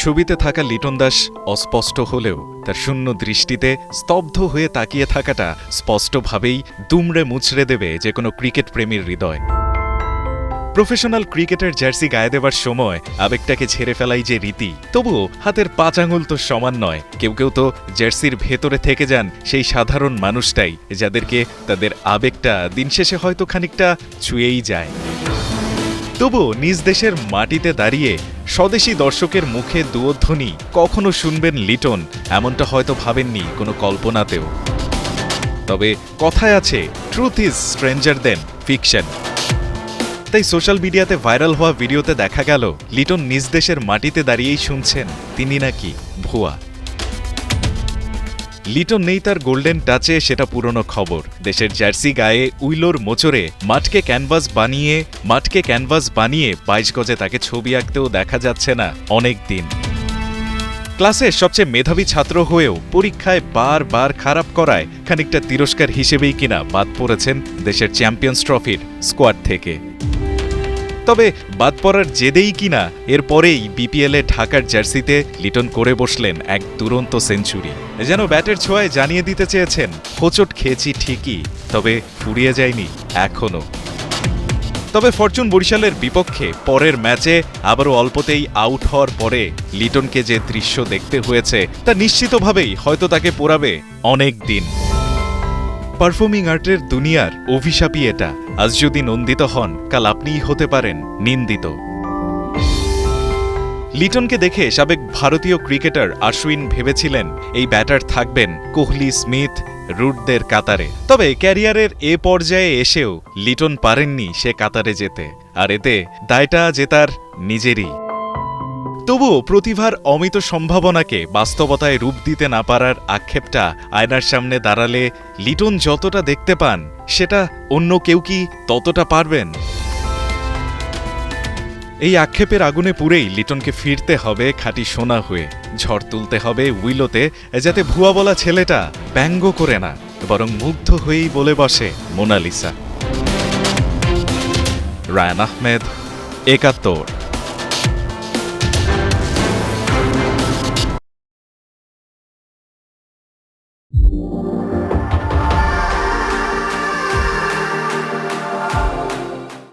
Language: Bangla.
ছবিতে থাকা লিটন দাস অস্পষ্ট হলেও তার শূন্য দৃষ্টিতে স্তব্ধ হয়ে তাকিয়ে থাকাটা স্পষ্টভাবেই দুমড়ে মুচড়ে দেবে যে কোনো ক্রিকেট প্রেমীর হৃদয়। প্রফেশনাল ক্রিকেটের জার্সি গায়ে দেবার সময় আবেগটাকে ঝেড়ে ফেলাই যে রীতি, তবুও হাতের ৫ আঙুল তো সমান নয়। কেউ কেউ তো জার্সির ভেতরে থেকে যান সেই সাধারণ মানুষটাই, যাদেরকে তাদের আবেগটা দিন শেষে হয়তো খানিকটা ছুঁয়েই যায়। তবুও নিজ দেশের মাটিতে দাঁড়িয়ে স্বদেশী দর্শকের মুখে দুয়োধ্বনি কখনো শুনবেন লিটন, এমনটা হয়তো ভাবেননি কোনো কল্পনাতেও। তবে কথায় আছে, truth is stranger then fiction. তাই সোশ্যাল মিডিয়াতে ভাইরাল হওয়া ভিডিওতে দেখা গেল লিটন নিজ দেশের মাটিতে দাঁড়িয়েই শুনছেন তিনি নাকি ভুয়া। লিটন নেই তার গোল্ডেন টাচে, সেটা পুরনো খবর। দেশের জার্সি গায়ে উইলোর মোচরে মাঠকে ক্যানভাস বানিয়ে ২২ গজে তাকে ছবি আঁকতেও দেখা যাচ্ছে না অনেক দিন। ক্লাসের সবচেয়ে মেধাবী ছাত্র হয়েও পরীক্ষায় বারবার খারাপ করায় খানিকটা তিরস্কার হিসেবেই কিনা বাদ পড়েছেন দেশের চ্যাম্পিয়ন্স ট্রফির স্কোয়াড থেকে। তবে বাদ পড়ার জেদেই কিনা এরপরেই বিপিএলে ঢাকার জার্সিতে লিটন করে বসলেন এক দুরন্ত সেঞ্চুরি। যেন ব্যাটের ছোঁয়ায় জানিয়ে দিতে চেয়েছেন, হোঁচট খেয়েছি ঠিকই, তবে ফুরিয়ে যায়নি এখনো। তবে ফরচুন বরিশালের বিপক্ষে পরের ম্যাচে আবারও অল্পতেই আউট হওয়ার পরে লিটনকে যে দৃশ্য দেখতে হয়েছে তা নিশ্চিতভাবেই হয়তো তাকে পোড়াবে অনেক দিন। পারফর্মিং আর্টের দুনিয়ার অভিশাপই এটা। আজ যদি নন্দিত হন, কাল আপনিই হতে পারেন নিন্দিত। লিটনকে দেখে সাবেক ভারতীয় ক্রিকেটার আশ্বিন ভেবেছিলেন এই ব্যাটার থাকবেন কোহলি, স্মিথ, রুটদের কাতারে। তবে ক্যারিয়ারের এ পর্যায়ে এসেও লিটন পারেননি সে কাতারে যেতে, আর এতে দায়টা যে তার নিজেরই। তবুও প্রতিভার অমিত সম্ভাবনাকে বাস্তবতায় রূপ দিতে না পারার আক্ষেপটা আয়নার সামনে দাঁড়ালে লিটন যতটা দেখতে পান, সেটা অন্য কেউ কি ততটা পারবেন? এই আক্ষেপের আগুনে পুড়েই লিটনকে ফিরতে হবে খাঁটি সোনা হয়ে। ঝড় তুলতে হবে উইলোতে, যাতে ভুয়া বলা ছেলেটা ব্যঙ্গ করে না, বরং মুগ্ধ হয়েই বলে বসে মোনালিসা। রায়ান আহমেদ, ৭১।